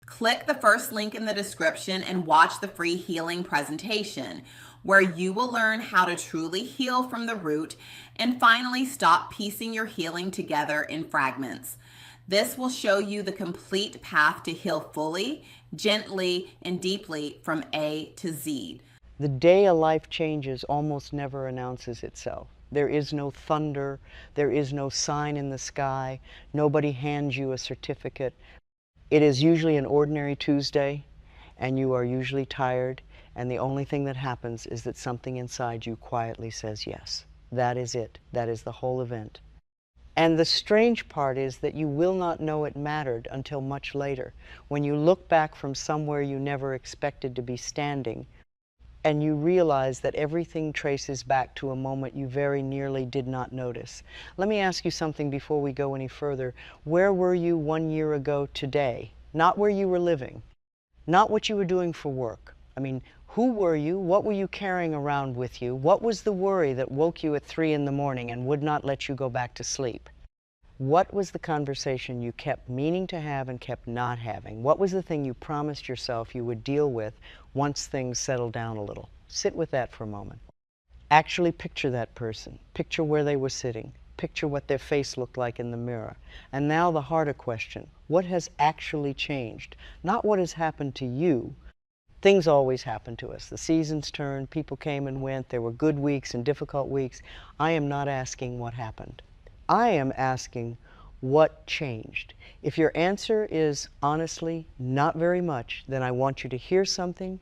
Click the first link in the description and watch the free healing presentation, where you will learn how to truly heal from the root and finally stop piecing your healing together in fragments. This will show you the complete path to heal fully, gently, and deeply from A to Z. The day a life changes almost never announces itself. There is no thunder, there is no sign in the sky, nobody hands you a certificate. It is usually an ordinary Tuesday, and you are usually tired, and the only thing that happens is that something inside you quietly says yes. That is it. That is the whole event. And the strange part is that you will not know it mattered until much later, when you look back from somewhere you never expected to be standing, and you realize that everything traces back to a moment you very nearly did not notice. Let me ask you something before we go any further. Where were you 1 year ago today? Not where you were living, not what you were doing for work. I mean, who were you? What were you carrying around with you? What was the worry that woke you at 3 in the morning and would not let you go back to sleep? What was the conversation you kept meaning to have and kept not having? What was the thing you promised yourself you would deal with once things settled down a little? Sit with that for a moment. Actually picture that person. Picture where they were sitting. Picture what their face looked like in the mirror. And now the harder question, what has actually changed? Not what has happened to you. Things always happen to us. The seasons turn, people came and went, there were good weeks and difficult weeks. I am not asking what happened. I am asking what changed. If your answer is honestly not very much, then I want you to hear something,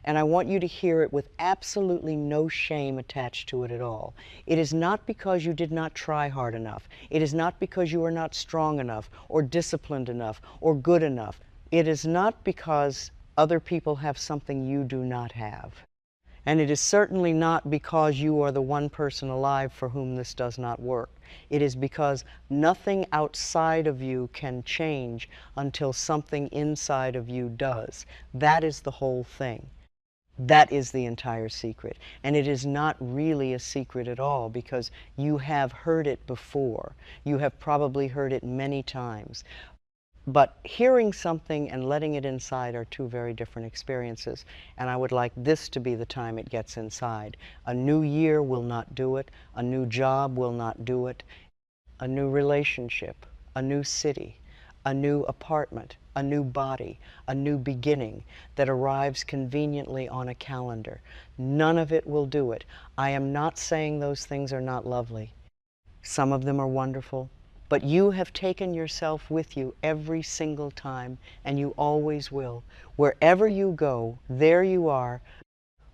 and I want you to hear it with absolutely no shame attached to it at all. It is not because you did not try hard enough. It is not because you are not strong enough or disciplined enough or good enough. It is not because other people have something you do not have. And it is certainly not because you are the one person alive for whom this does not work. It is because nothing outside of you can change until something inside of you does. That is the whole thing. That is the entire secret. And it is not really a secret at all, because you have heard it before. You have probably heard it many times. But hearing something and letting it inside are two very different experiences, and I would like this to be the time it gets inside. A new year will not do it, a new job will not do it, a new relationship, a new city, a new apartment, a new body, a new beginning that arrives conveniently on a calendar. None of it will do it. I am not saying those things are not lovely. Some of them are wonderful. But you have taken yourself with you every single time, and you always will. Wherever you go, there you are,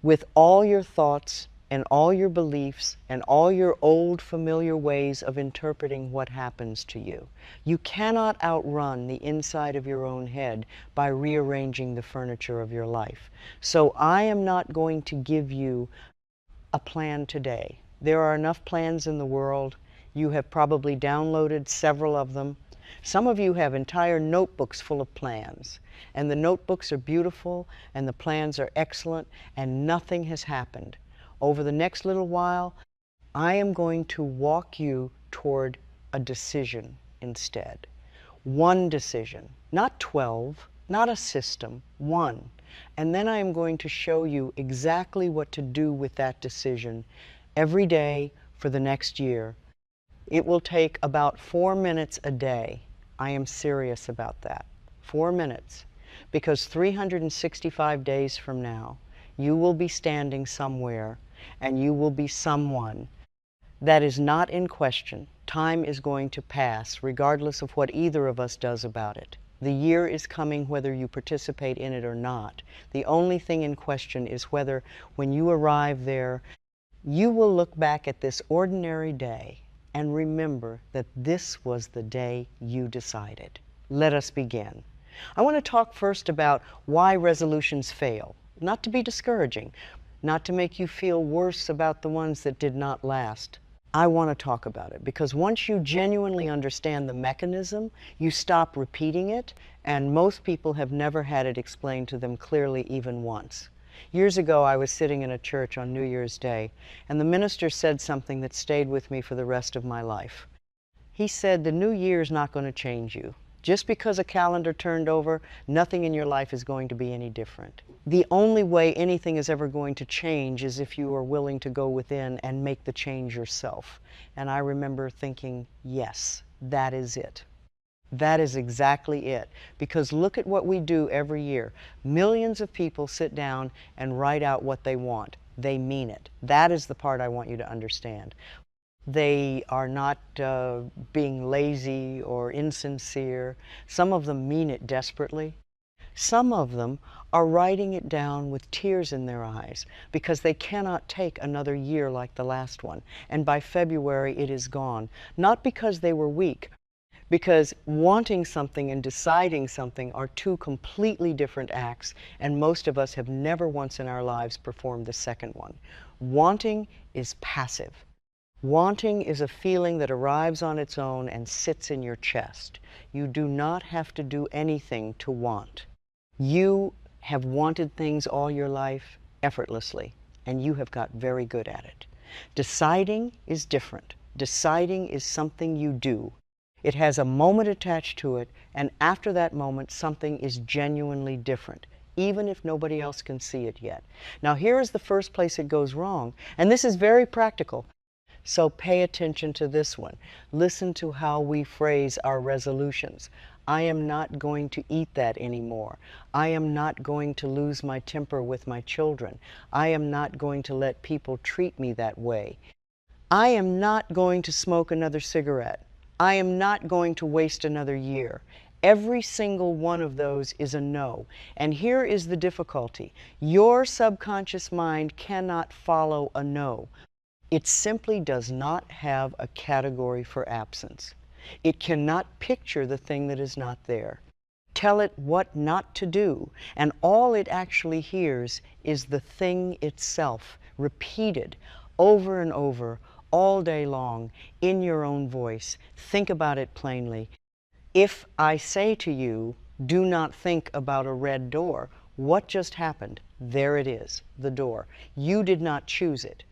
with all your thoughts and all your beliefs and all your old familiar ways of interpreting what happens to you. You cannot outrun the inside of your own head by rearranging the furniture of your life. So I am not going to give you a plan today. There are enough plans in the world. You have probably downloaded several of them. Some of you have entire notebooks full of plans, and the notebooks are beautiful and the plans are excellent, and nothing has happened. Over the next little while, I am going to walk you toward a decision instead. One decision, not 12, not a system, one. And then I am going to show you exactly what to do with that decision every day for the next year. It will take about 4 minutes a day. I am serious about that. 4 minutes. Because 365 days from now, you will be standing somewhere and you will be someone. That is not in question. Time is going to pass, regardless of what either of us does about it. The year is coming whether you participate in it or not. The only thing in question is whether, when you arrive there, you will look back at this ordinary day and remember that this was the day you decided. Let us begin. I want to talk first about why resolutions fail. Not to be discouraging, not to make you feel worse about the ones that did not last. I want to talk about it because once you genuinely understand the mechanism, you stop repeating it, and most people have never had it explained to them clearly even once. Years ago, I was sitting in a church on New Year's Day, and the minister said something that stayed with me for the rest of my life. He said, "The new year's not going to change you. Just because a calendar turned over, nothing in your life is going to be any different. The only way anything is ever going to change is if you are willing to go within and make the change yourself. And I remember thinking, yes, that is it. That is exactly it. Because look at what we do every year. Millions of people sit down and write out what they want. They mean it. That is the part I want you to understand. They are not being lazy or insincere. Some of them mean it desperately. Some of them are writing it down with tears in their eyes because they cannot take another year like the last one. And by February, it is gone. Not because they were weak, because wanting something and deciding something are two completely different acts, and most of us have never once in our lives performed the second one. Wanting is passive. Wanting is a feeling that arrives on its own and sits in your chest. You do not have to do anything to want. You have wanted things all your life effortlessly, and you have got very good at it. Deciding is different. Deciding is something you do. It has a moment attached to it, and after that moment, something is genuinely different, even if nobody else can see it yet. Now, here is the first place it goes wrong, and this is very practical. So pay attention to this one. Listen to how we phrase our resolutions. I am not going to eat that anymore. I am not going to lose my temper with my children. I am not going to let people treat me that way. I am not going to smoke another cigarette. I am not going to waste another year. Every single one of those is a no. And here is the difficulty. Your subconscious mind cannot follow a no. It simply does not have a category for absence. It cannot picture the thing that is not there. Tell it what not to do, and all it actually hears is the thing itself, repeated over and over, all day long, in your own voice. Think about it plainly. If I say to you, do not think about a red door, what just happened? There it is, the door. You did not choose it.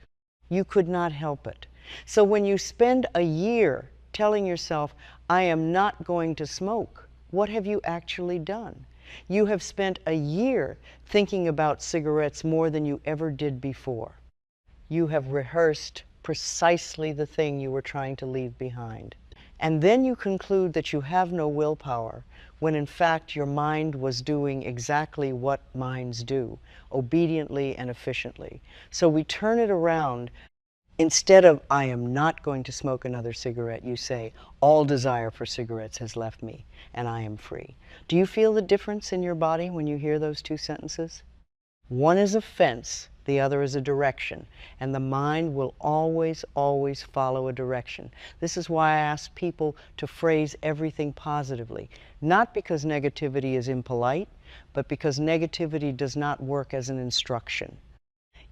You could not help it. So when you spend a year telling yourself, I am not going to smoke, what have you actually done? You have spent a year thinking about cigarettes more than you ever did before. You have rehearsed precisely the thing you were trying to leave behind. And then you conclude that you have no willpower, when in fact your mind was doing exactly what minds do, obediently and efficiently. So we turn it around. Instead of, I am not going to smoke another cigarette, you say, all desire for cigarettes has left me, and I am free. Do you feel the difference in your body when you hear those two sentences? One is a fence, the other is a direction, and the mind will always, always follow a direction. This is why I ask people to phrase everything positively, not because negativity is impolite, but because negativity does not work as an instruction.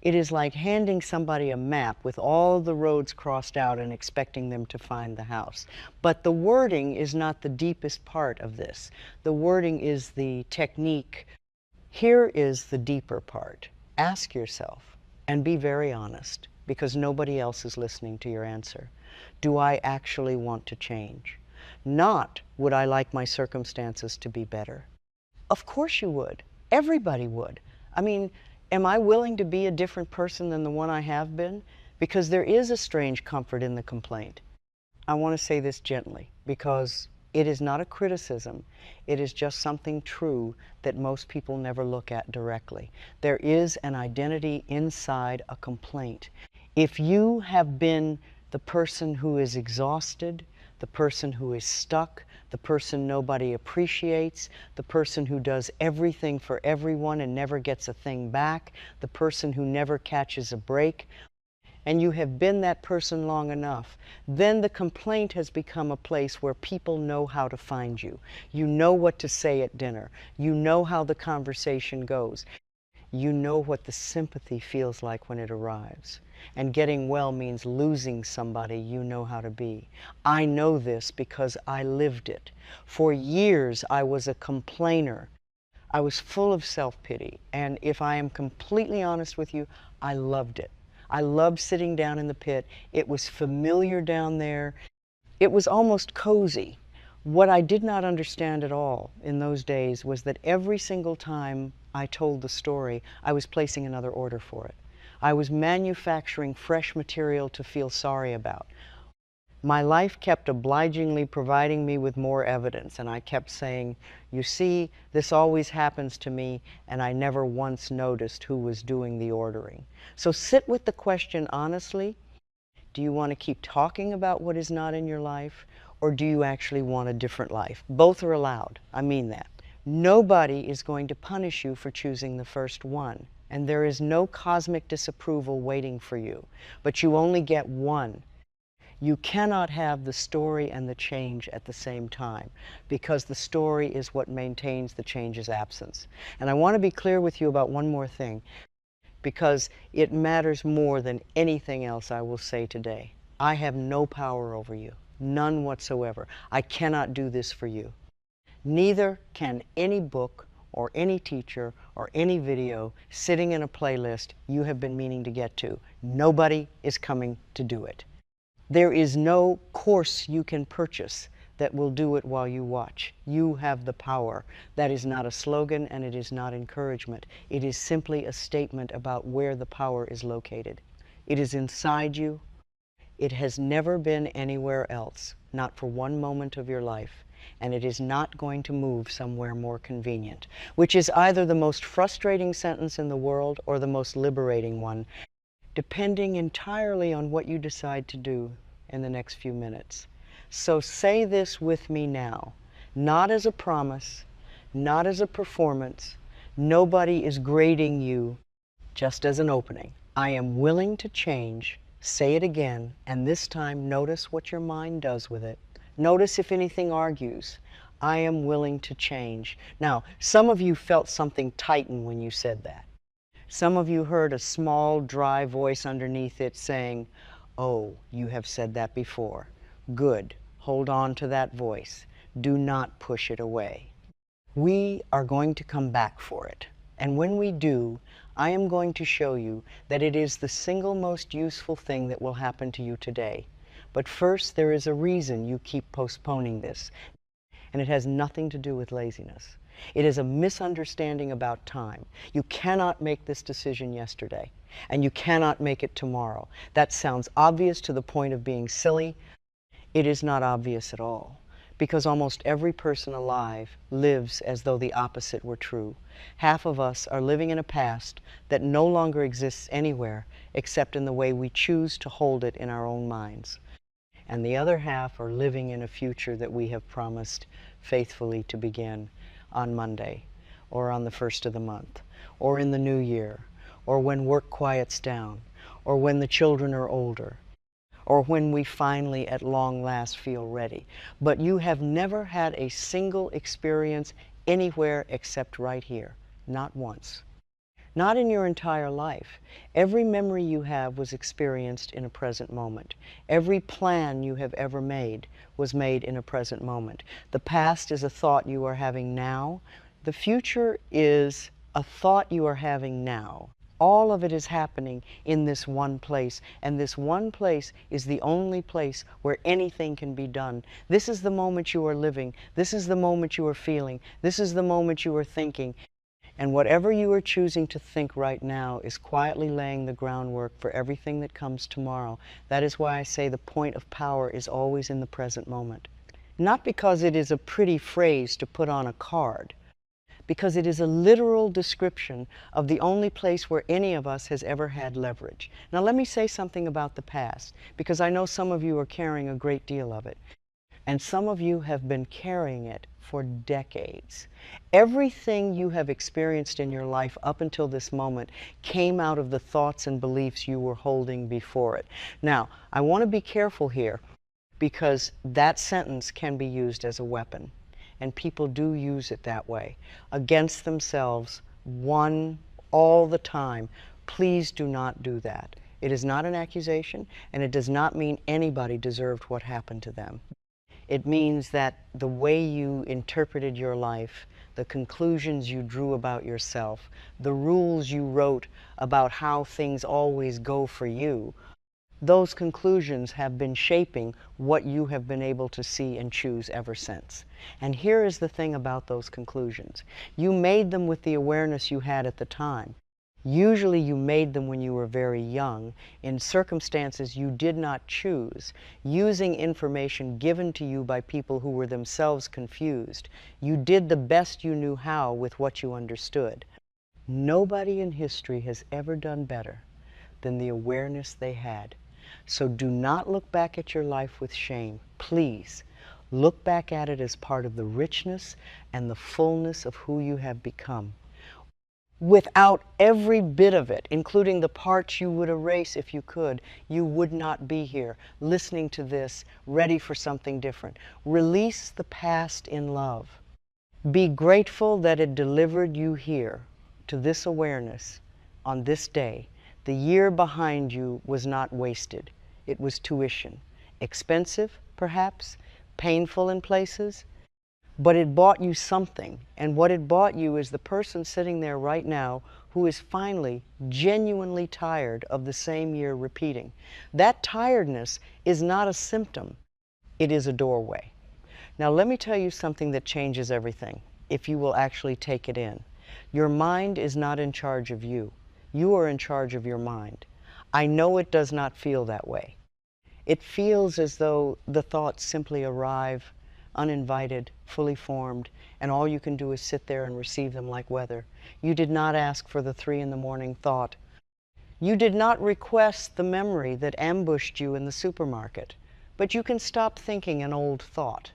It is like handing somebody a map with all the roads crossed out and expecting them to find the house. But the wording is not the deepest part of this. The wording is the technique. Here is the deeper part. Ask yourself, and be very honest, because nobody else is listening to your answer. Do I actually want to change? Not, would I like my circumstances to be better? Of course you would. Everybody would. I mean, am I willing to be a different person than the one I have been? Because there is a strange comfort in the complaint. I want to say this gently, because it is not a criticism. It is just something true that most people never look at directly. There is an identity inside a complaint. If you have been the person who is exhausted, the person who is stuck, the person nobody appreciates, the person who does everything for everyone and never gets a thing back, the person who never catches a break, and you have been that person long enough, then the complaint has become a place where people know how to find you. You know what to say at dinner. You know how the conversation goes. You know what the sympathy feels like when it arrives. And getting well means losing somebody you know how to be. I know this because I lived it. For years I was a complainer. I was full of self-pity, and if I am completely honest with you, I loved it. I loved sitting down in the pit. It was familiar down there. It was almost cozy. What I did not understand at all in those days was that every single time I told the story, I was placing another order for it. I was manufacturing fresh material to feel sorry about. My life kept obligingly providing me with more evidence, and I kept saying, you see, this always happens to me, and I never once noticed who was doing the ordering. So sit with the question honestly. Do you want to keep talking about what is not in your life, or do you actually want a different life? Both are allowed. I mean that. Nobody is going to punish you for choosing the first one, and there is no cosmic disapproval waiting for you, but you only get one. You cannot have the story and the change at the same time, because the story is what maintains the change's absence. And I want to be clear with you about one more thing, because it matters more than anything else I will say today. I have no power over you, none whatsoever. I cannot do this for you. Neither can any book or any teacher or any video sitting in a playlist you have been meaning to get to. Nobody is coming to do it. There is no course you can purchase that will do it while you watch. You have the power. That is not a slogan, and it is not encouragement. It is simply a statement about where the power is located. It is inside you. It has never been anywhere else, not for one moment of your life, and it is not going to move somewhere more convenient, which is either the most frustrating sentence in the world or the most liberating one, depending entirely on what you decide to do in the next few minutes. So say this with me now, not as a promise, not as a performance. Nobody is grading you, just as an opening. I am willing to change. Say it again, and this time notice what your mind does with it. Notice if anything argues. I am willing to change. Now, some of you felt something tighten when you said that. Some of you heard a small, dry voice underneath it saying, oh, you have said that before. Good. Hold on to that voice. Do not push it away. We are going to come back for it. And when we do, I am going to show you that it is the single most useful thing that will happen to you today. But first, there is a reason you keep postponing this, and it has nothing to do with laziness. It is a misunderstanding about time. You cannot make this decision yesterday, and you cannot make it tomorrow. That sounds obvious to the point of being silly. It is not obvious at all, because almost every person alive lives as though the opposite were true. Half of us are living in a past that no longer exists anywhere except in the way we choose to hold it in our own minds. And the other half are living in a future that we have promised faithfully to begin on Monday, or on the first of the month, or in the new year, or when work quiets down, or when the children are older, or when we finally at long last feel ready. But you have never had a single experience anywhere except right here, not once. Not in your entire life. Every memory you have was experienced in a present moment. Every plan you have ever made was made in a present moment. The past is a thought you are having now. The future is a thought you are having now. All of it is happening in this one place, and this one place is the only place where anything can be done. This is the moment you are living. This is the moment you are feeling. This is the moment you are thinking. And whatever you are choosing to think right now is quietly laying the groundwork for everything that comes tomorrow. That is why I say the point of power is always in the present moment. Not because it is a pretty phrase to put on a card, because it is a literal description of the only place where any of us has ever had leverage. Now let me say something about the past, because I know some of you are carrying a great deal of it. And some of you have been carrying it for decades. Everything you have experienced in your life up until this moment came out of the thoughts and beliefs you were holding before it. Now, I want to be careful here, because that sentence can be used as a weapon, and people do use it that way, against themselves, all the time. Please do not do that. It is not an accusation, and it does not mean anybody deserved what happened to them. It means that the way you interpreted your life, the conclusions you drew about yourself, the rules you wrote about how things always go for you, those conclusions have been shaping what you have been able to see and choose ever since. And here is the thing about those conclusions. You made them with the awareness you had at the time. Usually you made them when you were very young, in circumstances you did not choose, using information given to you by people who were themselves confused. You did the best you knew how with what you understood. Nobody in history has ever done better than the awareness they had. So do not look back at your life with shame. Please, look back at it as part of the richness and the fullness of who you have become. Without every bit of it, including the parts you would erase if you could, you would not be here, listening to this, ready for something different. Release the past in love. Be grateful that it delivered you here, to this awareness, on this day. The year behind you was not wasted. It was tuition. Expensive, perhaps, painful in places, but it bought you something. And what it bought you is the person sitting there right now who is finally genuinely tired of the same year repeating. That tiredness is not a symptom. It is a doorway. Now let me tell you something that changes everything, if you will actually take it in. Your mind is not in charge of you. You are in charge of your mind. I know it does not feel that way. It feels as though the thoughts simply arrive uninvited, fully formed, and all you can do is sit there and receive them like weather. You did not ask for the 3 in the morning thought. You did not request the memory that ambushed you in the supermarket, but you can stop thinking an old thought.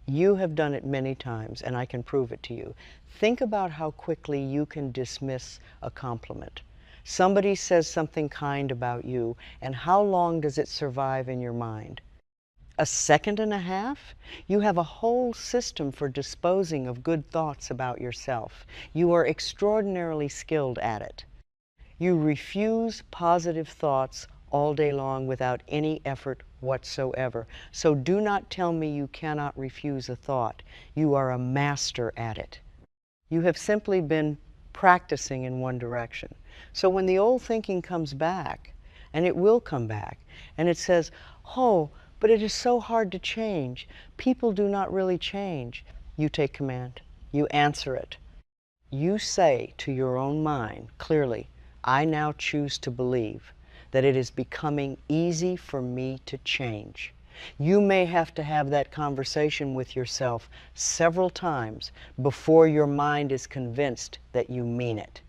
You have done it many times, and I can prove it to you. Think about how quickly you can dismiss a compliment. Somebody says something kind about you, and how long does it survive in your mind? A second and a half? You have a whole system for disposing of good thoughts about yourself. You are extraordinarily skilled at it. You refuse positive thoughts all day long without any effort whatsoever. So do not tell me you cannot refuse a thought. You are a master at it. You have simply been practicing in one direction. So when the old thinking comes back, and it will come back, and it says, oh, but it is so hard to change. People do not really change. You take command. You answer it. You say to your own mind clearly, I now choose to believe that it is becoming easy for me to change. You may have to have that conversation with yourself several times before your mind is convinced that you mean it.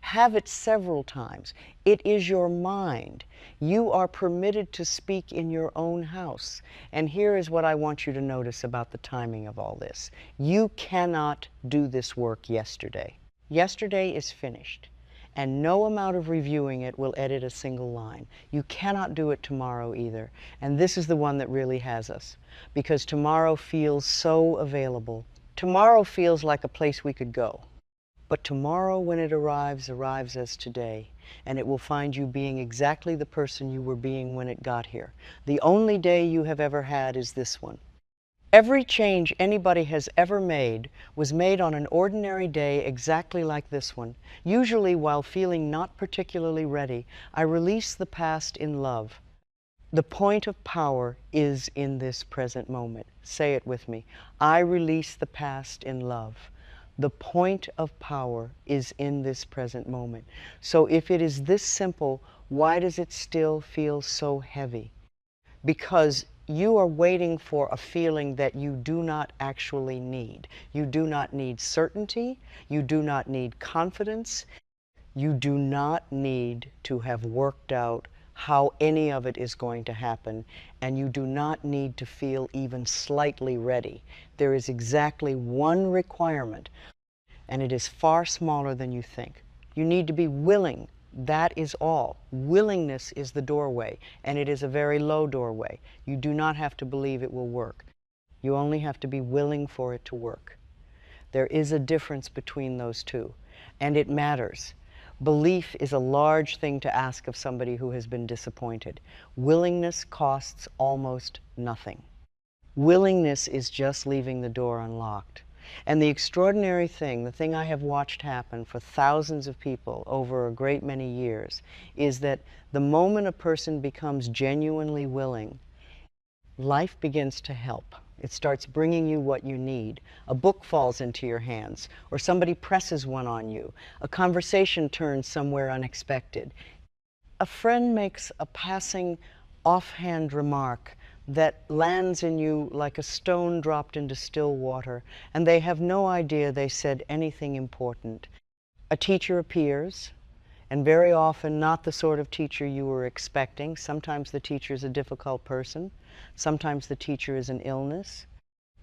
Have it several times. It is your mind. You are permitted to speak in your own house. And here is what I want you to notice about the timing of all this. You cannot do this work yesterday. Yesterday is finished, and no amount of reviewing it will edit a single line. You cannot do it tomorrow either. And this is the one that really has us, because tomorrow feels so available. Tomorrow feels like a place we could go. But tomorrow, when it arrives as today, and it will find you being exactly the person you were being when it got here. The only day you have ever had is this one. Every change anybody has ever made was made on an ordinary day exactly like this one. Usually, while feeling not particularly ready, I release the past in love. The point of power is in this present moment. Say it with me. I release the past in love. The point of power is in this present moment. So if it is this simple, why does it still feel so heavy? Because you are waiting for a feeling that you do not actually need. You do not need certainty. You do not need confidence. You do not need to have worked out how any of it is going to happen, and you do not need to feel even slightly ready. There is exactly one requirement, and it is far smaller than you think. You need to be willing. That is all. Willingness is the doorway, and it is a very low doorway. You do not have to believe it will work. You only have to be willing for it to work. There is a difference between those two, and it matters. Belief is a large thing to ask of somebody who has been disappointed. Willingness costs almost nothing. Willingness is just leaving the door unlocked. And the extraordinary thing, the thing I have watched happen for thousands of people over a great many years, is that the moment a person becomes genuinely willing, life begins to help. It starts bringing you what you need. A book falls into your hands, or somebody presses one on you. A conversation turns somewhere unexpected. A friend makes a passing offhand remark that lands in you like a stone dropped into still water, and they have no idea they said anything important. A teacher appears, and very often not the sort of teacher you were expecting. Sometimes the teacher is a difficult person. Sometimes the teacher is an illness.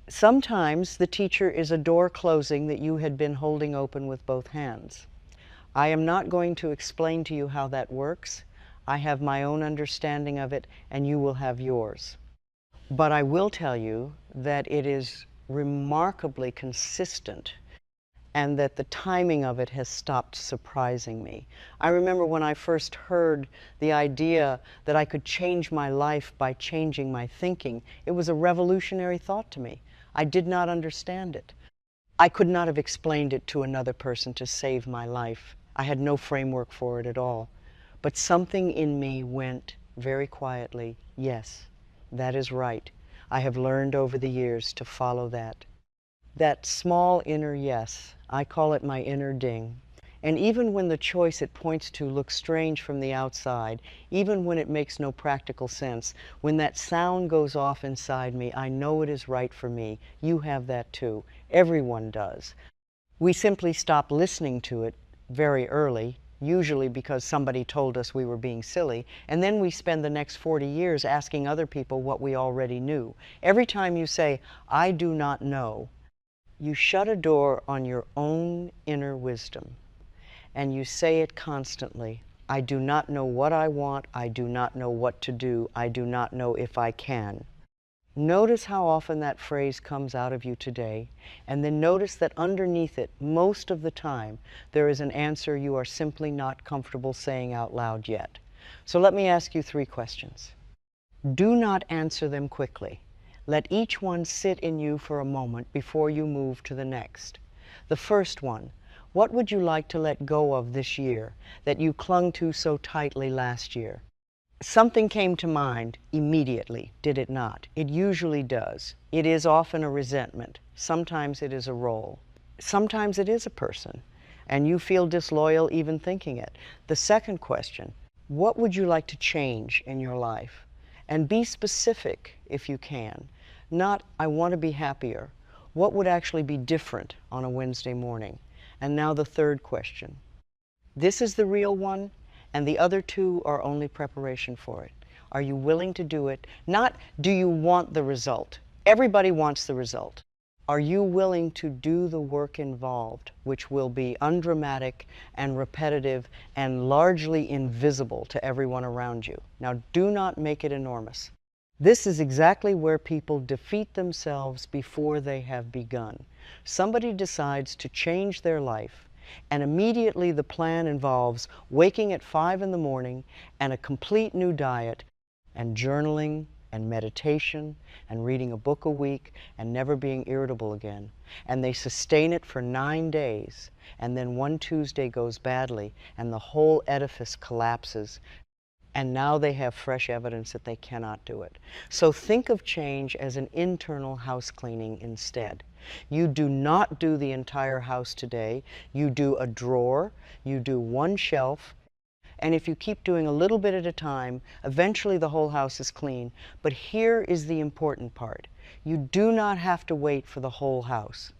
Sometimes the teacher is a door closing that you had been holding open with both hands. I am not going to explain to you how that works. I have my own understanding of it, and you will have yours. But I will tell you that it is remarkably consistent, and that the timing of it has stopped surprising me. I remember when I first heard the idea that I could change my life by changing my thinking, it was a revolutionary thought to me. I did not understand it. I could not have explained it to another person to save my life. I had no framework for it at all. But something in me went very quietly, yes, that is right. I have learned over the years to follow that. That small inner yes, I call it my inner ding. And even when the choice it points to looks strange from the outside, even when it makes no practical sense, when that sound goes off inside me, I know it is right for me. You have that too. Everyone does. We simply stop listening to it very early, usually because somebody told us we were being silly, and then we spend the next 40 years asking other people what we already knew. Every time you say, I do not know, you shut a door on your own inner wisdom, and you say it constantly. I do not know what I want. I do not know what to do. I do not know if I can. Notice how often that phrase comes out of you today, and then notice that underneath it, most of the time, there is an answer you are simply not comfortable saying out loud yet. So let me ask you 3 questions. Do not answer them quickly. Let each one sit in you for a moment before you move to the next. The first one, what would you like to let go of this year that you clung to so tightly last year? Something came to mind immediately, did it not? It usually does. It is often a resentment. Sometimes it is a role. Sometimes it is a person, and you feel disloyal even thinking it. The second question, what would you like to change in your life? And be specific if you can. Not, I want to be happier. What would actually be different on a Wednesday morning? And now the third question. This is the real one, and the other 2 are only preparation for it. Are you willing to do it? Not, do you want the result? Everybody wants the result. Are you willing to do the work involved, which will be undramatic and repetitive and largely invisible to everyone around you? Now, do not make it enormous. This is exactly where people defeat themselves before they have begun. Somebody decides to change their life, and immediately the plan involves waking at 5 in the morning and a complete new diet, and journaling, and meditation, and reading a book a week, and never being irritable again. And they sustain it for 9 days, and then one Tuesday goes badly, and the whole edifice collapses. And now they have fresh evidence that they cannot do it. So think of change as an internal house cleaning instead. You do not do the entire house today. You do a drawer, you do one shelf, and if you keep doing a little bit at a time, eventually the whole house is clean. But here is the important part. You do not have to wait for the whole house.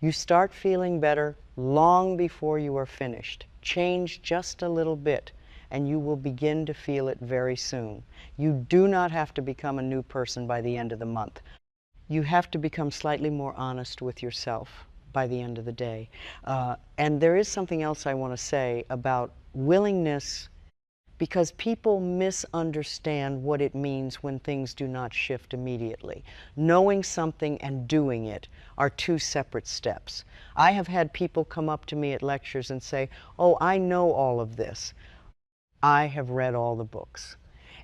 You start feeling better long before you are finished. Change just a little bit, and you will begin to feel it very soon. You do not have to become a new person by the end of the month. You have to become slightly more honest with yourself by the end of the day. And there is something else I want to say about willingness, because people misunderstand what it means when things do not shift immediately. Knowing something and doing it are 2 separate steps. I have had people come up to me at lectures and say, oh, I know all of this. I have read all the books.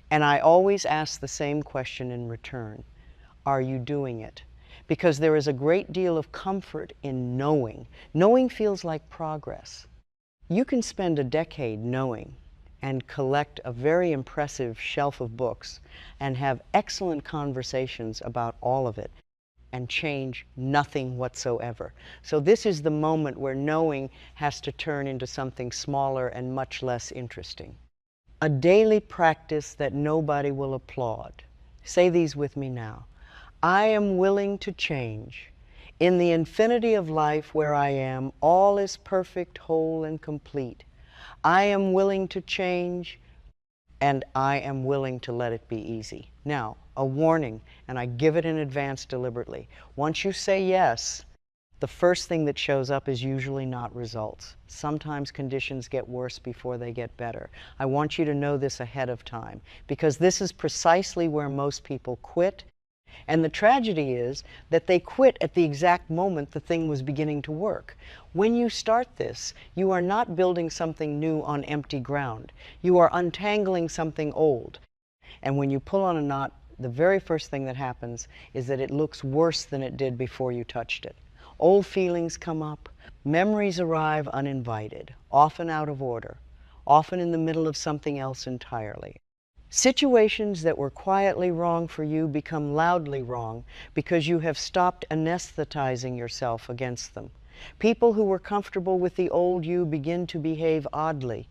And I always ask the same question in return. Are you doing it? because there is a great deal of comfort in knowing. Knowing feels like progress. You can spend a decade knowing and collect a very impressive shelf of books and have excellent conversations about all of it and change nothing whatsoever. So this is the moment where knowing has to turn into something smaller and much less interesting. A daily practice that nobody will applaud. Say these with me now. I am willing to change. In the infinity of life where I am, all is perfect, whole, and complete. I am willing to change, and I am willing to let it be easy. Now, a warning, and I give it in advance deliberately. Once you say yes, the first thing that shows up is usually not results. Sometimes conditions get worse before they get better. I want you to know this ahead of time, because this is precisely where most people quit. And the tragedy is that they quit at the exact moment the thing was beginning to work. When you start this, you are not building something new on empty ground. You are untangling something old. And when you pull on a knot, the very first thing that happens is that it looks worse than it did before you touched it. Old feelings come up, memories arrive uninvited, often out of order, often in the middle of something else entirely. Situations that were quietly wrong for you become loudly wrong because you have stopped anesthetizing yourself against them. People who were comfortable with the old you begin to behave oddly.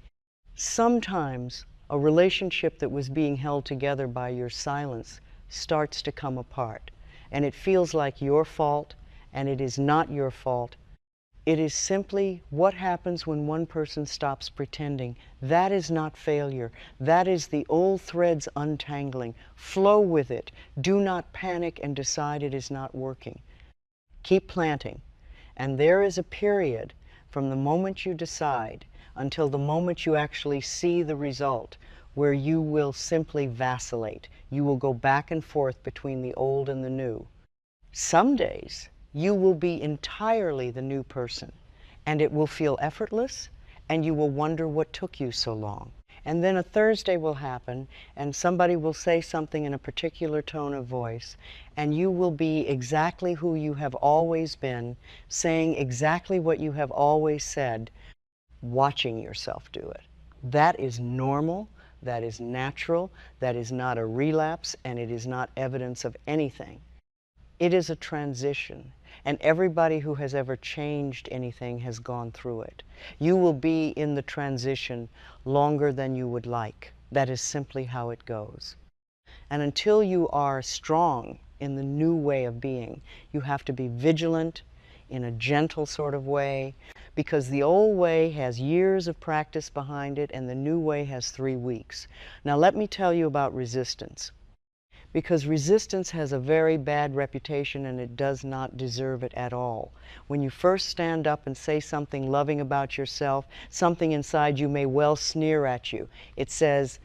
Sometimes a relationship that was being held together by your silence starts to come apart, and it feels like your fault, and it is not your fault. It is simply what happens when one person stops pretending. That is not failure. That is the old threads untangling. Flow with it. Do not panic and decide it is not working. Keep planting. And there is a period from the moment you decide until the moment you actually see the result where you will simply vacillate. You will go back and forth between the old and the new. Some days, you will be entirely the new person, and it will feel effortless, and you will wonder what took you so long. And then a Thursday will happen, and somebody will say something in a particular tone of voice, and you will be exactly who you have always been, saying exactly what you have always said, watching yourself do it. That is normal, that is natural, that is not a relapse, and it is not evidence of anything. It is a transition, and everybody who has ever changed anything has gone through it. You will be in the transition longer than you would like. That is simply how it goes. And until you are strong in the new way of being, you have to be vigilant in a gentle sort of way, because the old way has years of practice behind it, and the new way has 3 weeks. Now let me tell you about resistance. Because resistance has a very bad reputation, and it does not deserve it at all. When you first stand up and say something loving about yourself, something inside you may well sneer at you. It says,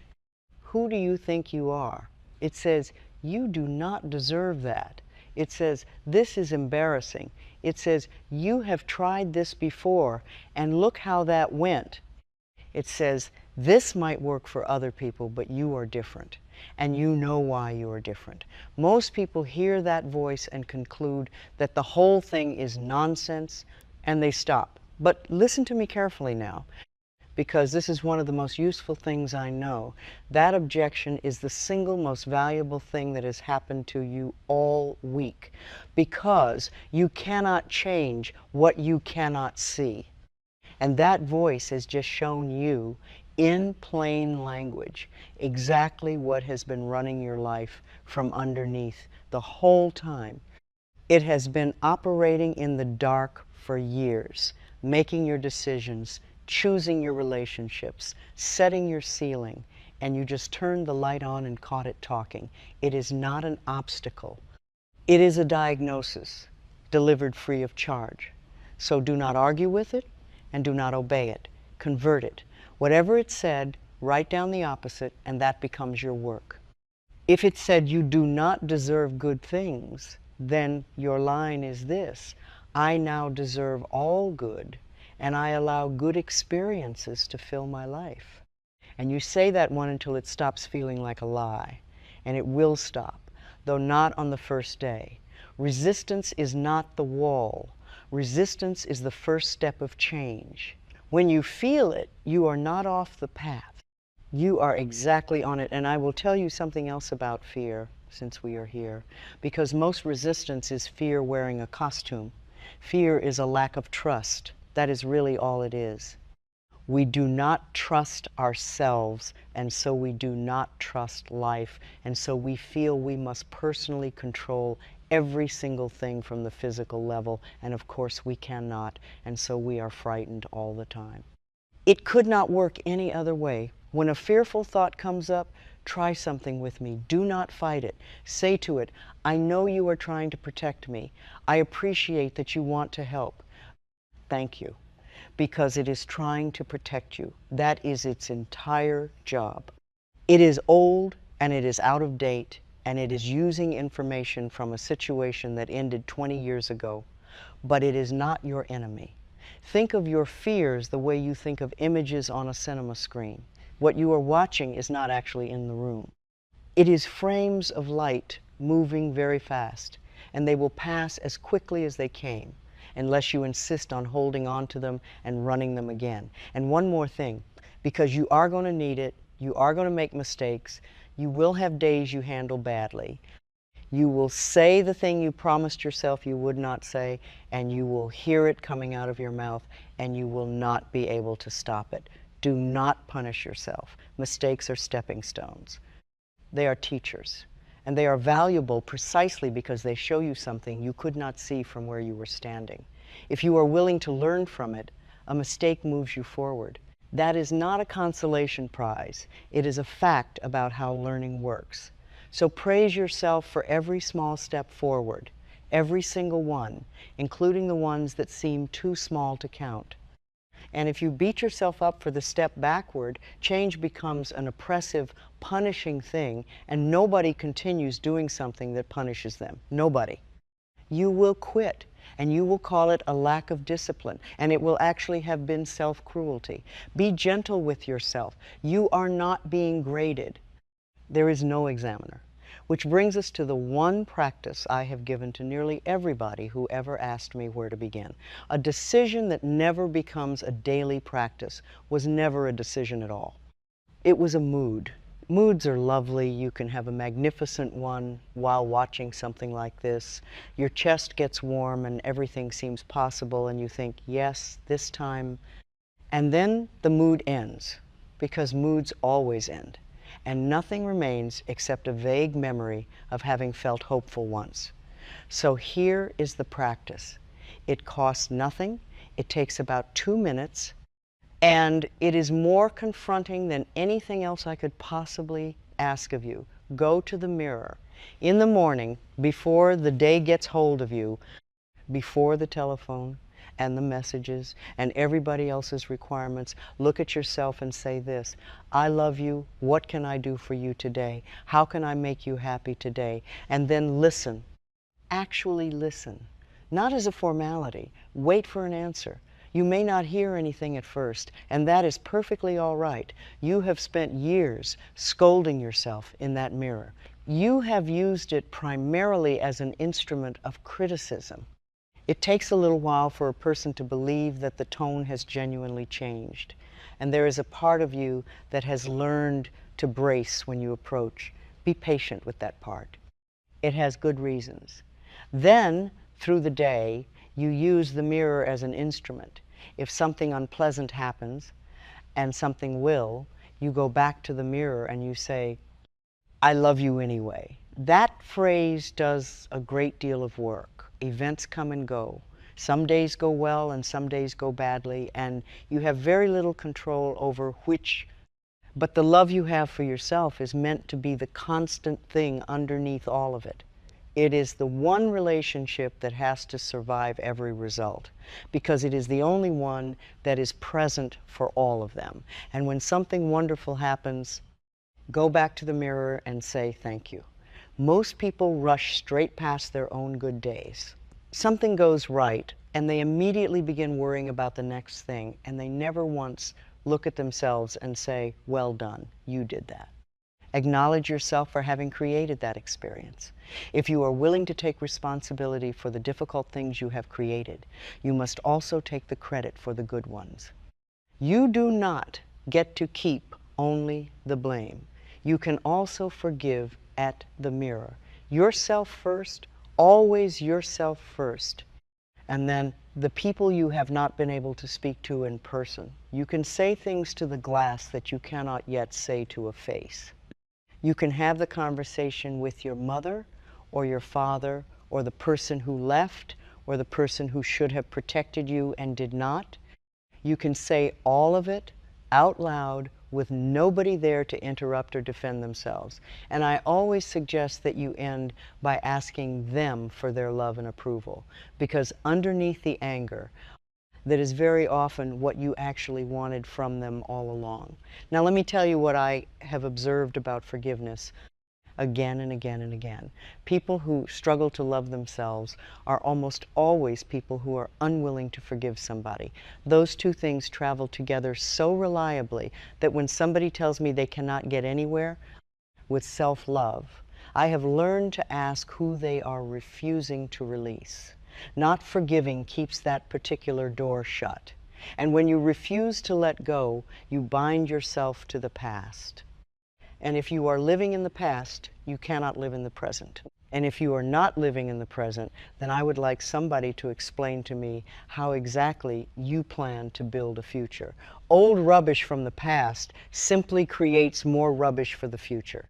"Who do you think you are?" It says, "You do not deserve that." It says, "This is embarrassing." It says, "You have tried this before, and look how that went." It says, "This might work for other people, but you are different. And you know why you are different." Most people hear that voice and conclude that the whole thing is nonsense, and they stop. But listen to me carefully now, because this is one of the most useful things I know. That objection is the single most valuable thing that has happened to you all week, because you cannot change what you cannot see. And that voice has just shown you, in plain language, exactly what has been running your life from underneath the whole time. It has been operating in the dark for years, making your decisions, choosing your relationships, setting your ceiling, and you just turned the light on and caught it talking. It is not an obstacle. It is a diagnosis delivered free of charge. So do not argue with it, and do not obey it. Convert it. Whatever it said, write down the opposite, and that becomes your work. If it said you do not deserve good things, then your line is this: I now deserve all good, and I allow good experiences to fill my life. And you say that one until it stops feeling like a lie, and it will stop, though not on the first day. Resistance is not the wall. Resistance is the first step of change. When you feel it, you are not off the path. You are exactly on it. And I will tell you something else about fear, since we are here, because most resistance is fear wearing a costume. Fear is a lack of trust. That is really all it is. We do not trust ourselves, and so we do not trust life, and so we feel we must personally control every single thing from the physical level, and of course we cannot, and so we are frightened all the time. It could not work any other way. When a fearful thought comes up, try something with me. Do not fight it. Say to it, I know you are trying to protect me. I appreciate that you want to help. Thank you. Because it is trying to protect you. That is its entire job. It is old and it is out of date, and it is using information from a situation that ended 20 years ago, but it is not your enemy. Think of your fears the way you think of images on a cinema screen. What you are watching is not actually in the room. It is frames of light moving very fast, and they will pass as quickly as they came, unless you insist on holding on to them and running them again. And one more thing, because you are going to need it, you are going to make mistakes, you will have days you handle badly. You will say the thing you promised yourself you would not say, and you will hear it coming out of your mouth, and you will not be able to stop it. Do not punish yourself. Mistakes are stepping stones. They are teachers, and they are valuable precisely because they show you something you could not see from where you were standing. If you are willing to learn from it, a mistake moves you forward. That is not a consolation prize. It is a fact about how learning works. So praise yourself for every small step forward, every single one, including the ones that seem too small to count. And if you beat yourself up for the step backward, change becomes an oppressive, punishing thing, and nobody continues doing something that punishes them. Nobody. You will quit, and you will call it a lack of discipline, and it will actually have been self-cruelty. Be gentle with yourself. You are not being graded. There is no examiner. Which brings us to the one practice I have given to nearly everybody who ever asked me where to begin. A decision that never becomes a daily practice was never a decision at all. It was a mood. Moods are lovely. You can have a magnificent one while watching something like this. Your chest gets warm and everything seems possible, and you think, yes, this time. And then the mood ends, because moods always end. And nothing remains except a vague memory of having felt hopeful once. So here is the practice. It costs nothing. It takes about 2 minutes. And it is more confronting than anything else I could possibly ask of you. Go to the mirror. In the morning, before the day gets hold of you, before the telephone and the messages and everybody else's requirements, look at yourself and say this: I love you. What can I do for you today? How can I make you happy today? And then listen. Actually listen. Not as a formality. Wait for an answer. You may not hear anything at first, and that is perfectly all right. You have spent years scolding yourself in that mirror. You have used it primarily as an instrument of criticism. It takes a little while for a person to believe that the tone has genuinely changed, and there is a part of you that has learned to brace when you approach. Be patient with that part. It has good reasons. Then, through the day, you use the mirror as an instrument. If something unpleasant happens, and something will, you go back to the mirror and you say, I love you anyway. That phrase does a great deal of work. Events come and go. Some days go well and some days go badly, and you have very little control over which. But the love you have for yourself is meant to be the constant thing underneath all of it. It is the one relationship that has to survive every result, because it is the only one that is present for all of them. And when something wonderful happens, go back to the mirror and say thank you. Most people rush straight past their own good days. Something goes right, and they immediately begin worrying about the next thing, and they never once look at themselves and say, well done, you did that. Acknowledge yourself for having created that experience. If you are willing to take responsibility for the difficult things you have created, you must also take the credit for the good ones. You do not get to keep only the blame. You can also forgive at the mirror. Yourself first, always yourself first. And then the people you have not been able to speak to in person. You can say things to the glass that you cannot yet say to a face. You can have the conversation with your mother or your father or the person who left or the person who should have protected you and did not. You can say all of it out loud with nobody there to interrupt or defend themselves. And I always suggest that you end by asking them for their love and approval, because underneath the anger, that is very often what you actually wanted from them all along. Now let me tell you what I have observed about forgiveness again and again and again. People who struggle to love themselves are almost always people who are unwilling to forgive somebody. Those two things travel together so reliably that when somebody tells me they cannot get anywhere with self-love, I have learned to ask who they are refusing to release. Not forgiving keeps that particular door shut. And when you refuse to let go, you bind yourself to the past. And if you are living in the past, you cannot live in the present. And if you are not living in the present, then I would like somebody to explain to me how exactly you plan to build a future. Old rubbish from the past simply creates more rubbish for the future.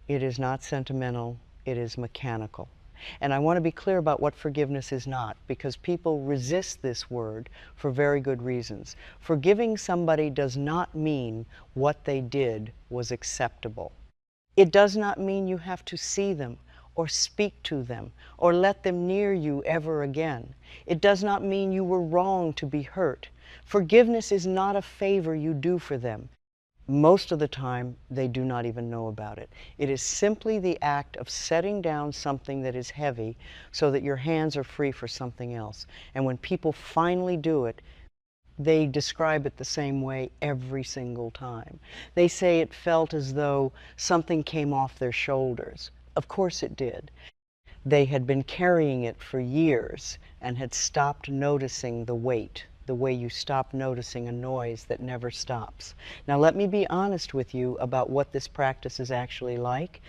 It is not sentimental, it is mechanical. And I want to be clear about what forgiveness is not, because people resist this word for very good reasons. Forgiving somebody does not mean what they did was acceptable. It does not mean you have to see them or speak to them or let them near you ever again. It does not mean you were wrong to be hurt. Forgiveness is not a favor you do for them. Most of the time, they do not even know about it. It is simply the act of setting down something that is heavy so that your hands are free for something else. And when people finally do it, they describe it the same way every single time. They say it felt as though something came off their shoulders. Of course it did. They had been carrying it for years and had stopped noticing the weight, the way you stop noticing a noise that never stops. Now let me be honest with you about what this practice is actually like,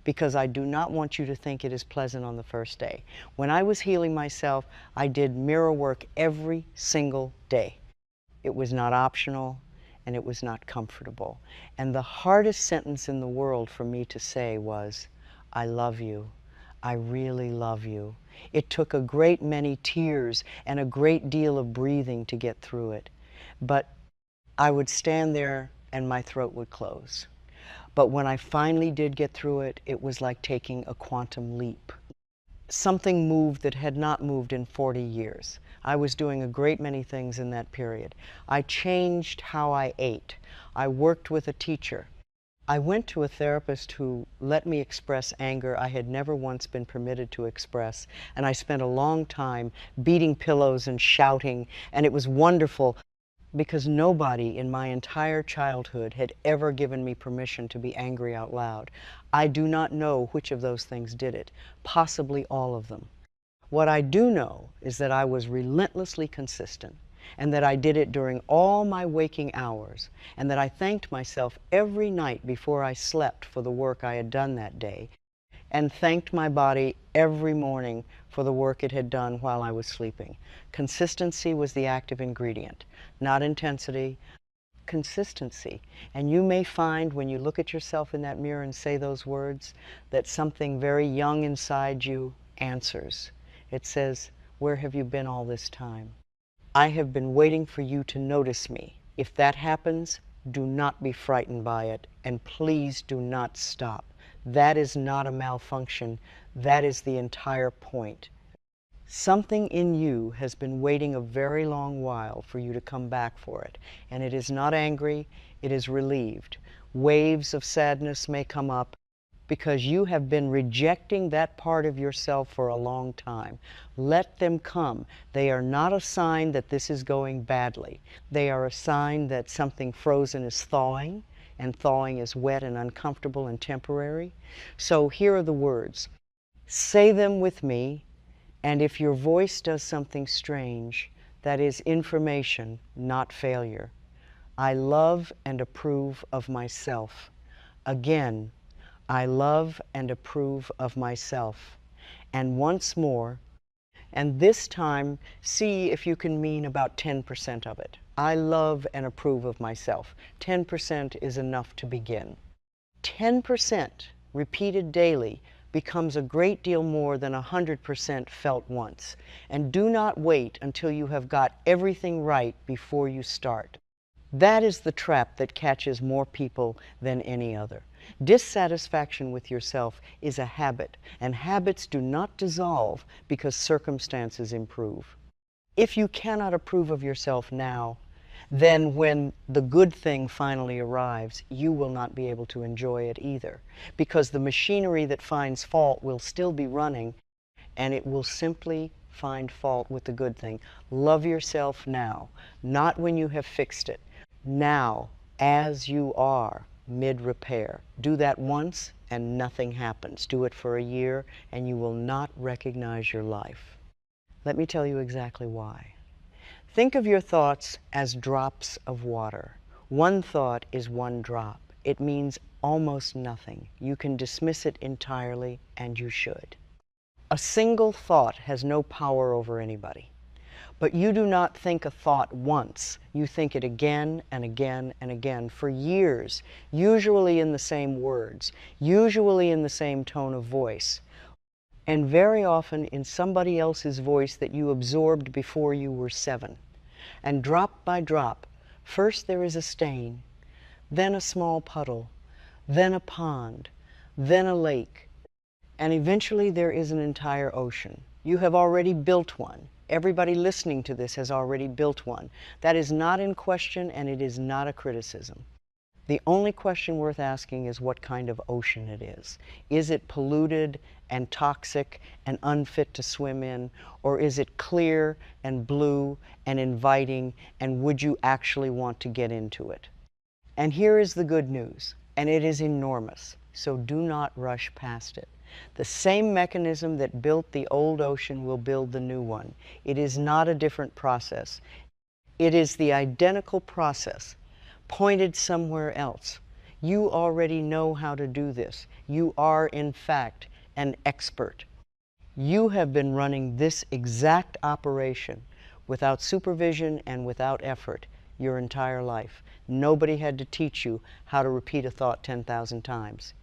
because I do not want you to think it is pleasant on the first day. When I was healing myself, I did mirror work every single day. It was not optional and it was not comfortable. And the hardest sentence in the world for me to say was, I love you. I really love you. It took a great many tears and a great deal of breathing to get through it. But I would stand there and my throat would close. But when I finally did get through it, it was like taking a quantum leap. Something moved that had not moved in 40 years. I was doing a great many things in that period. I changed how I ate. I worked with a teacher. I went to a therapist who let me express anger I had never once been permitted to express, and I spent a long time beating pillows and shouting, and it was wonderful because nobody in my entire childhood had ever given me permission to be angry out loud. I do not know which of those things did it, possibly all of them. What I do know is that I was relentlessly consistent, and that I did it during all my waking hours, and that I thanked myself every night before I slept for the work I had done that day, and thanked my body every morning for the work it had done while I was sleeping. Consistency was the active ingredient, not intensity, consistency. And you may find when you look at yourself in that mirror and say those words that something very young inside you answers. It says, where have you been all this time? I have been waiting for you to notice me. If that happens, do not be frightened by it, and please do not stop. That is not a malfunction. That is the entire point. Something in you has been waiting a very long while for you to come back for it, and it is not angry, it is relieved. Waves of sadness may come up, because you have been rejecting that part of yourself for a long time. Let them come. They are not a sign that this is going badly. They are a sign that something frozen is thawing. and thawing is wet and uncomfortable and temporary. So here are the words. Say them with me, and if your voice does something strange, that is information, not failure. I love and approve of myself. Again, I love and approve of myself. And once more, and this time, see if you can mean about 10% of it. I love and approve of myself. 10% is enough to begin. 10% repeated daily becomes a great deal more than 100% felt once. And do not wait until you have got everything right before you start. That is the trap that catches more people than any other. Dissatisfaction with yourself is a habit, and habits do not dissolve because circumstances improve. If you cannot approve of yourself now, then when the good thing finally arrives, you will not be able to enjoy it either, because the machinery that finds fault will still be running, and it will simply find fault with the good thing. Love yourself now, not when you have fixed it. Now, as you are, mid-repair. Do that once and nothing happens. Do it for a year and you will not recognize your life. Let me tell you exactly why. Think of your thoughts as drops of water. One thought is one drop. It means almost nothing. You can dismiss it entirely, and you should. A single thought has no power over anybody. But you do not think a thought once. You think it again and again and again for years, usually in the same words, usually in the same tone of voice, and very often in somebody else's voice that you absorbed before you were 7. And drop by drop, first there is a stain, then a small puddle, then a pond, then a lake, and eventually there is an entire ocean. You have already built one. Everybody listening to this has already built one. That is not in question, and it is not a criticism. The only question worth asking is what kind of ocean it is. Is it polluted and toxic and unfit to swim in, or is it clear and blue and inviting, and would you actually want to get into it? And here is the good news, and it is enormous, so do not rush past it. The same mechanism that built the old ocean will build the new one. It is not a different process. It is the identical process, pointed somewhere else. You already know how to do this. You are, in fact, an expert. You have been running this exact operation without supervision and without effort your entire life. Nobody had to teach you how to repeat a thought 10,000 times.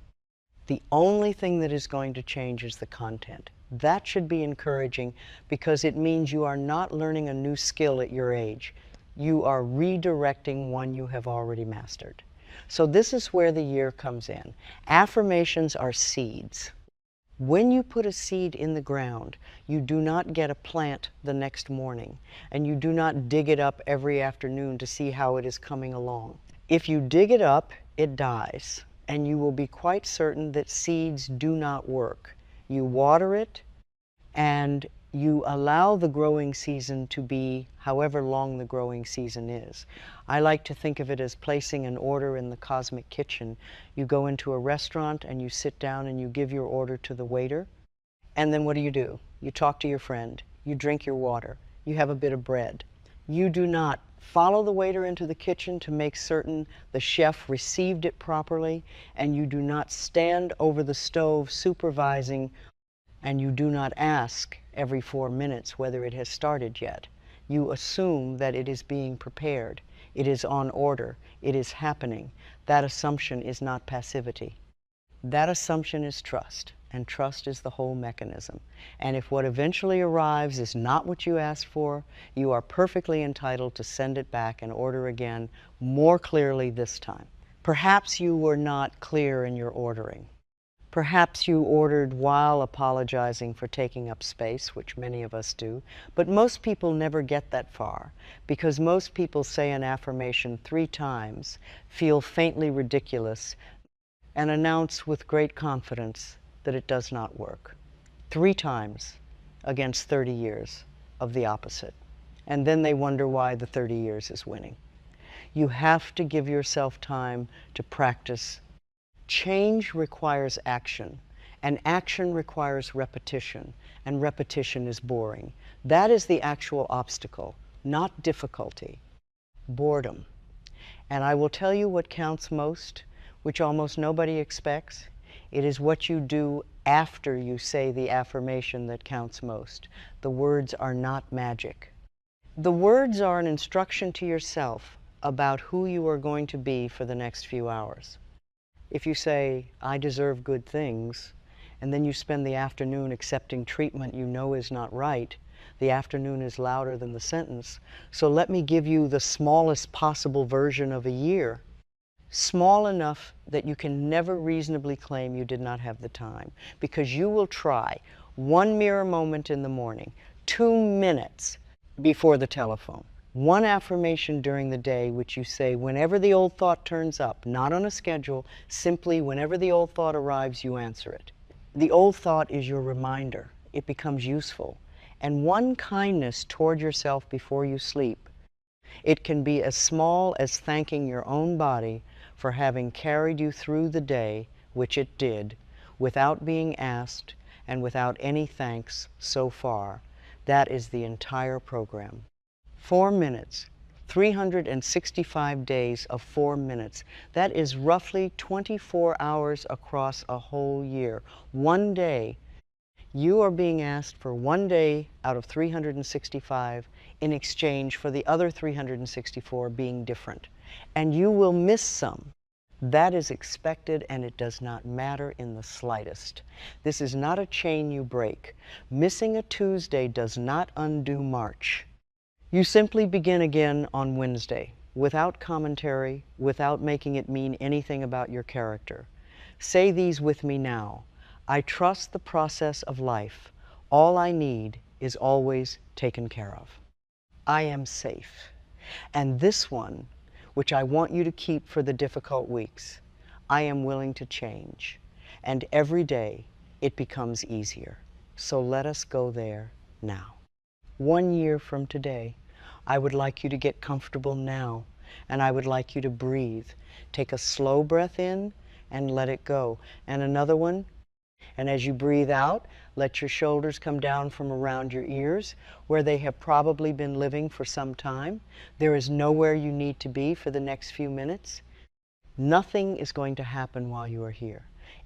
The only thing that is going to change is the content. That should be encouraging because it means you are not learning a new skill at your age. You are redirecting one you have already mastered. So this is where the year comes in. Affirmations are seeds. When you put a seed in the ground, you do not get a plant the next morning, and you do not dig it up every afternoon to see how it is coming along. If you dig it up, it dies. And you will be quite certain that seeds do not work. You water it, and you allow the growing season to be however long the growing season is. I like to think of it as placing an order in the cosmic kitchen. You go into a restaurant and you sit down and you give your order to the waiter, and then what do? You talk to your friend, you drink your water, you have a bit of bread. You do not follow the waiter into the kitchen to make certain the chef received it properly, and you do not stand over the stove supervising, and you do not ask every 4 minutes whether it has started yet. You assume that it is being prepared, it is on order, it is happening. That assumption is not passivity. That assumption is trust, and trust is the whole mechanism. And if what eventually arrives is not what you asked for, you are perfectly entitled to send it back and order again, more clearly this time. Perhaps you were not clear in your ordering. Perhaps you ordered while apologizing for taking up space, which many of us do, but most people never get that far, because most people say an affirmation 3 times, feel faintly ridiculous, and announce with great confidence that it does not work. 3 times against 30 years of the opposite. And then they wonder why the 30 years is winning. You have to give yourself time to practice. Change requires action, and action requires repetition, and repetition is boring. That is the actual obstacle, not difficulty, boredom. And I will tell you what counts most, which almost nobody expects. It is what you do after you say the affirmation that counts most. The words are not magic. The words are an instruction to yourself about who you are going to be for the next few hours. If you say, I deserve good things, and then you spend the afternoon accepting treatment you know is not right, the afternoon is louder than the sentence. So let me give you the smallest possible version of a year. Small enough that you can never reasonably claim you did not have the time, because you will try one mirror moment in the morning, 2 minutes before the telephone. One affirmation during the day which you say whenever the old thought turns up, not on a schedule, simply whenever the old thought arrives, you answer it. The old thought is your reminder. It becomes useful. And one kindness toward yourself before you sleep. It can be as small as thanking your own body for having carried you through the day, which it did, without being asked and without any thanks so far. That is the entire program. 4 minutes, 365 days of 4 minutes. That is roughly 24 hours across a whole year. One day, you are being asked for 1 day out of 365 in exchange for the other 364 being different. And you will miss some. That is expected, and it does not matter in the slightest. This is not a chain you break. Missing a Tuesday does not undo March. You simply begin again on Wednesday, without commentary, without making it mean anything about your character. Say these with me now. I trust the process of life. All I need is always taken care of. I am safe. And this one, which I want you to keep for the difficult weeks, I am willing to change. And every day it becomes easier. So let us go there now. 1 year from today, I would like you to get comfortable now, and I would like you to breathe. Take a slow breath in and let it go. And another one, and as you breathe out, let your shoulders come down from around your ears, where they have probably been living for some time. There is nowhere you need to be for the next few minutes. Nothing is going to happen while you are here.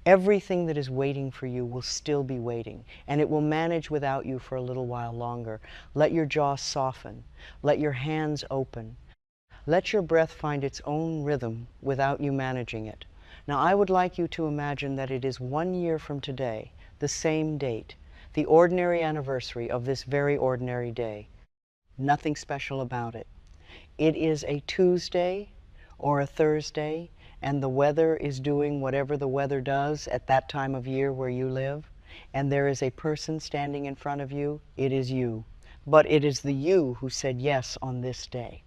Everything that is waiting for you will still be waiting, and it will manage without you for a little while longer. Let your jaw soften. Let your hands open. Let your breath find its own rhythm without you managing it. Now, I would like you to imagine that it is 1 year from today, the same date, the ordinary anniversary of this very ordinary day. Nothing special about it. It is a Tuesday or a Thursday, and the weather is doing whatever the weather does at that time of year where you live, and there is a person standing in front of you. It is you. But it is the you who said yes on this day.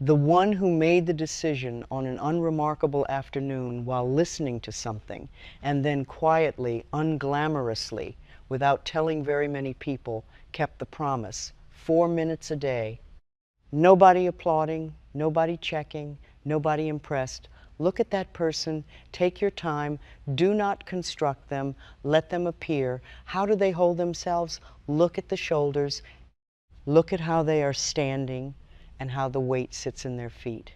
The one who made the decision on an unremarkable afternoon while listening to something, and then quietly, unglamorously, without telling very many people, kept the promise. 4 minutes a day. Nobody applauding, nobody checking, nobody impressed. Look at that person, take your time, do not construct them, let them appear. How do they hold themselves? Look at the shoulders, look at how they are standing and how the weight sits in their feet.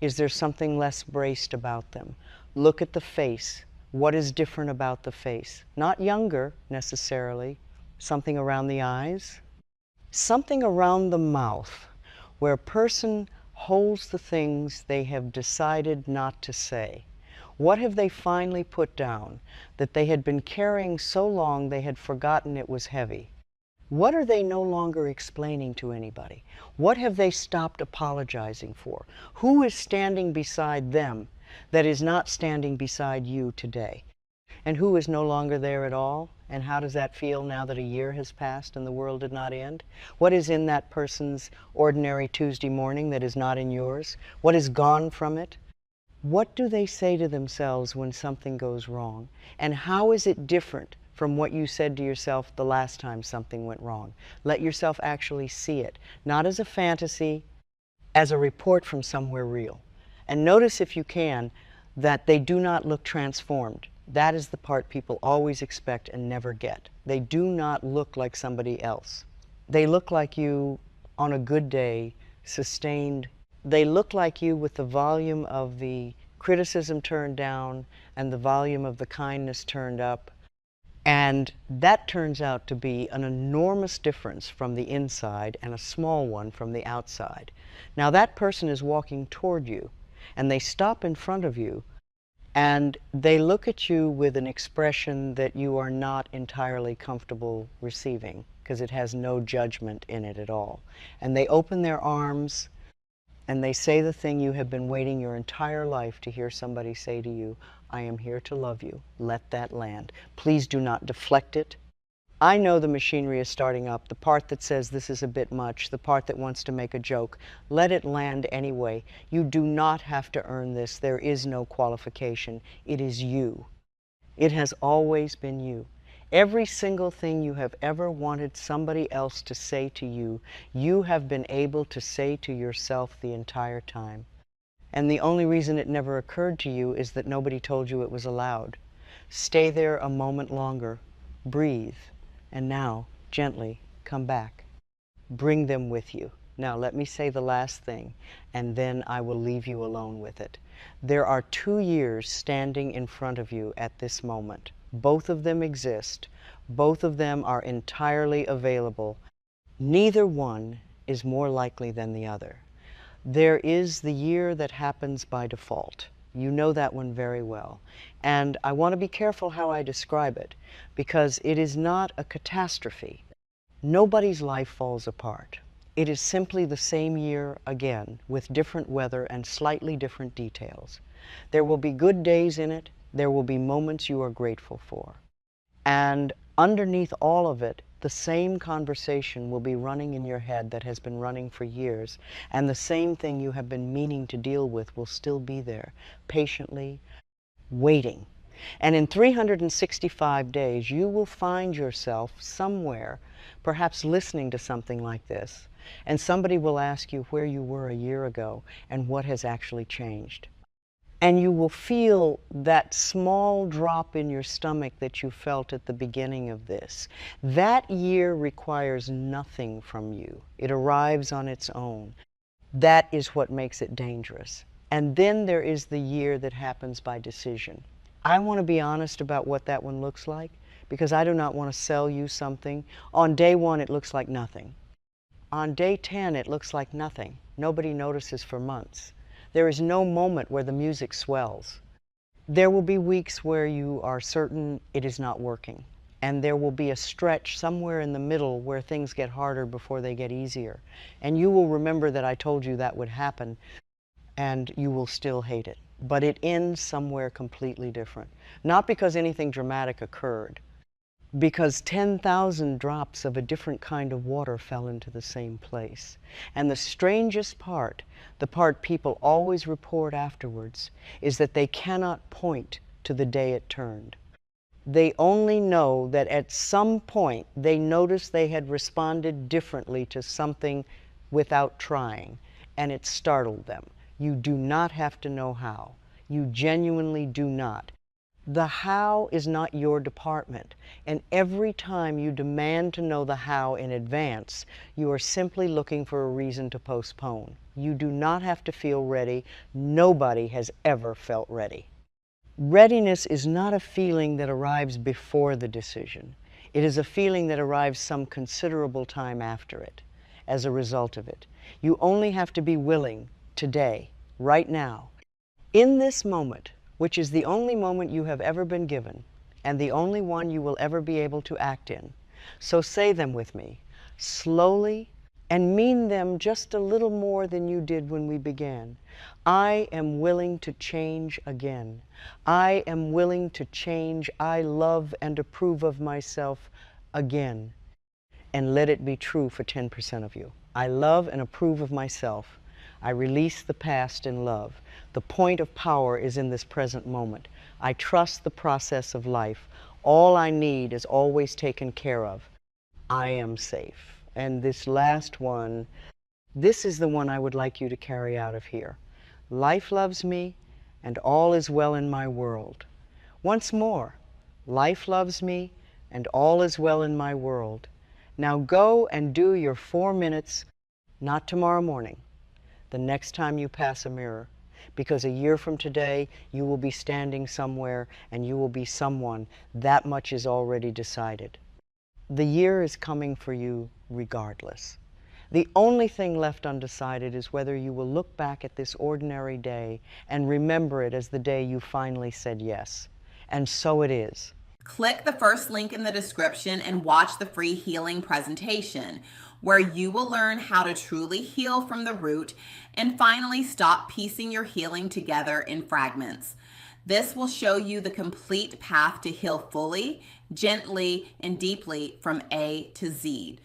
Is there something less braced about them? Look at the face. What is different about the face? Not younger, necessarily. Something around the eyes, something around the mouth, where a person holds the things they have decided not to say. What have they finally put down that they had been carrying so long they had forgotten it was heavy? What are they no longer explaining to anybody? What have they stopped apologizing for? Who is standing beside them that is not standing beside you today? And who is no longer there at all? And how does that feel now that a year has passed and the world did not end? What is in that person's ordinary Tuesday morning that is not in yours? What is gone from it? What do they say to themselves when something goes wrong? And how is it different from what you said to yourself the last time something went wrong? Let yourself actually see it, not as a fantasy, as a report from somewhere real. And notice, if you can, that they do not look transformed. That is the part people always expect and never get. They do not look like somebody else. They look like you on a good day, sustained. They look like you with the volume of the criticism turned down and the volume of the kindness turned up. And that turns out to be an enormous difference from the inside and a small one from the outside. Now that person is walking toward you, and they stop in front of you, and they look at you with an expression that you are not entirely comfortable receiving, because it has no judgment in it at all. And they open their arms, and they say the thing you have been waiting your entire life to hear somebody say to you: I am here to love you. Let that land. Please do not deflect it. I know the machinery is starting up, the part that says this is a bit much, the part that wants to make a joke. Let it land anyway. You do not have to earn this. There is no qualification. It is you. It has always been you. Every single thing you have ever wanted somebody else to say to you, you have been able to say to yourself the entire time. And the only reason it never occurred to you is that nobody told you it was allowed. Stay there a moment longer. Breathe. And now, gently, come back. Bring them with you. Now, let me say the last thing, and then I will leave you alone with it. There are 2 years standing in front of you at this moment. Both of them exist. Both of them are entirely available. Neither one is more likely than the other. There is the year that happens by default. You know that one very well. And I want to be careful how I describe it, because it is not a catastrophe. Nobody's life falls apart. It is simply the same year again, with different weather and slightly different details. There will be good days in it. There will be moments you are grateful for. And underneath all of it, the same conversation will be running in your head that has been running for years, and the same thing you have been meaning to deal with will still be there, patiently waiting. And in 365 days, you will find yourself somewhere, perhaps listening to something like this, and somebody will ask you where you were a year ago and what has actually changed. And you will feel that small drop in your stomach that you felt at the beginning of this. That year requires nothing from you. It arrives on its own. That is what makes it dangerous. And then there is the year that happens by decision. I want to be honest about what that one looks like, because I do not want to sell you something. On day 1, it looks like nothing. On day 10, it looks like nothing. Nobody notices for months. There is no moment where the music swells. There will be weeks where you are certain it is not working. And there will be a stretch somewhere in the middle where things get harder before they get easier. And you will remember that I told you that would happen, and you will still hate it. But it ends somewhere completely different. Not because anything dramatic occurred, because 10,000 drops of a different kind of water fell into the same place. And the strangest part, the part people always report afterwards, is that they cannot point to the day it turned. They only know that at some point they noticed they had responded differently to something without trying, and it startled them. You do not have to know how. You genuinely do not. The how is not your department, and every time you demand to know the how in advance, you are simply looking for a reason to postpone. You do not have to feel ready. Nobody has ever felt ready. Readiness is not a feeling that arrives before the decision. It is a feeling that arrives some considerable time after it, as a result of it. You only have to be willing today, right now, in this moment, which is the only moment you have ever been given, and the only one you will ever be able to act in. So say them with me, slowly, and mean them just a little more than you did when we began. I am willing to change again. I am willing to change. I love and approve of myself again. And let it be true for 10% of you. I love and approve of myself. I release the past in love. The point of power is in this present moment. I trust the process of life. All I need is always taken care of. I am safe. And this last one, this is the one I would like you to carry out of here. life loves me, and all is well in my world. Once more, life loves me, and all is well in my world. Now go and do your 4 minutes, not tomorrow morning, the next time you pass a mirror, because a year from today you will be standing somewhere and you will be someone. That much is already decided. The year is coming for you regardless. The only thing left undecided is whether you will look back at this ordinary day and remember it as the day you finally said yes. And so it is. Click the first link in the description and watch the free healing presentation, where you will learn how to truly heal from the root and finally stop piecing your healing together in fragments. This will show you the complete path to heal fully, gently, and deeply from A to Z.